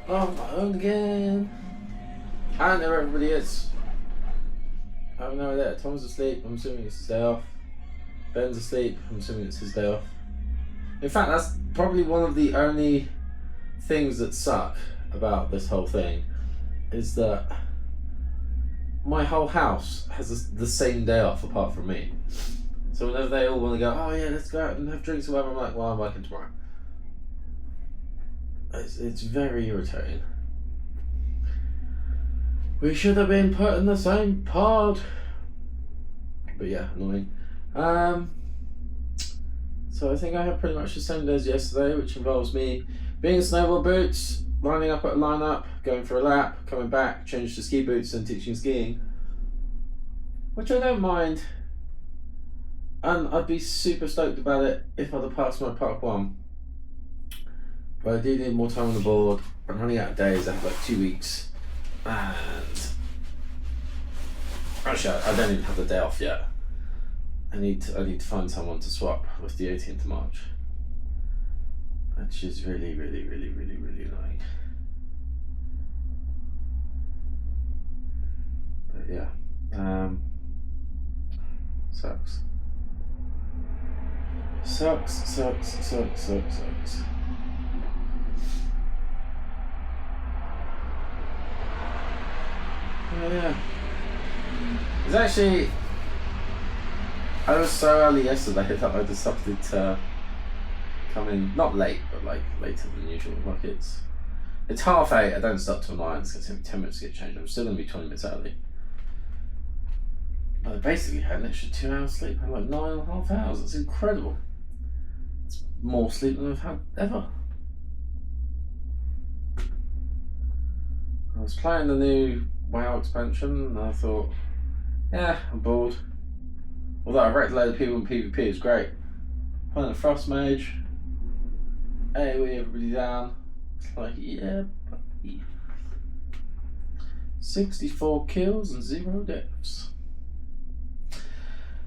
Oh, I'm on my own again. I don't know where everybody is. I have no idea. Tom's asleep. I'm assuming it's his day off. Ben's asleep. I'm assuming it's his day off. In fact, that's probably one of the only things that suck about this whole thing is that my whole house has the same day off apart from me. So whenever they all want to go, oh yeah, let's go out and have drinks or whatever, I'm like, well, I'm working tomorrow. It's very irritating. We should have been put in the same pod. But yeah, annoying. So I think I have pretty much the same day as yesterday, which involves me being in snowboard boots, lining up at a lineup, going for a lap, coming back, change to ski boots and teaching skiing. Which I don't mind. And I'd be super stoked about it if I'd have passed my part 1. But I do need more time on the board. I'm running out of days. I have like 2 weeks. And actually, I don't even have the day off yet. I need to find someone to swap with the 18th of March. Which is really, really, really, really, really annoying. But yeah. Sucks. Sucks. Oh yeah. It's actually, I was so early yesterday that I decided to come in, not late, but like later than usual. Like it's 8:30, I don't start till 9, it's going to take me 10 minutes to get changed. I'm still going to be 20 minutes early. But I basically had an extra 2 hours sleep. I had like 9.5 hours. That's incredible. It's more sleep than I've had ever. I was playing the new WoW expansion and I thought, yeah, I'm bored. Although I wrecked a load of people in PvP, it's great. Playing a Frost Mage, AoE everybody down. It's like, yeah, buddy. 64 kills and 0 deaths.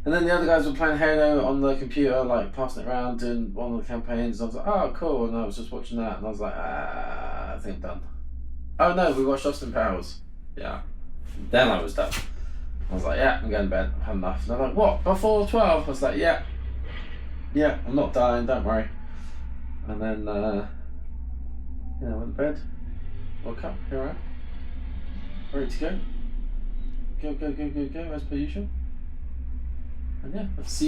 And then the other guys were playing Halo on the computer, like passing it around, doing one of the campaigns. I was like, oh, cool. And I was just watching that, and I was like, I think I'm done. Oh no, we watched Austin Powers. Yeah. Then I was done. I was like, yeah, I'm going to bed. I've had enough. And they're like, what? Before 12? I was like, yeah. Yeah, I'm not dying. Don't worry. And then, yeah, I went to bed. Woke up. Here I am. Ready to go. Go, as per usual. And yeah, let's see.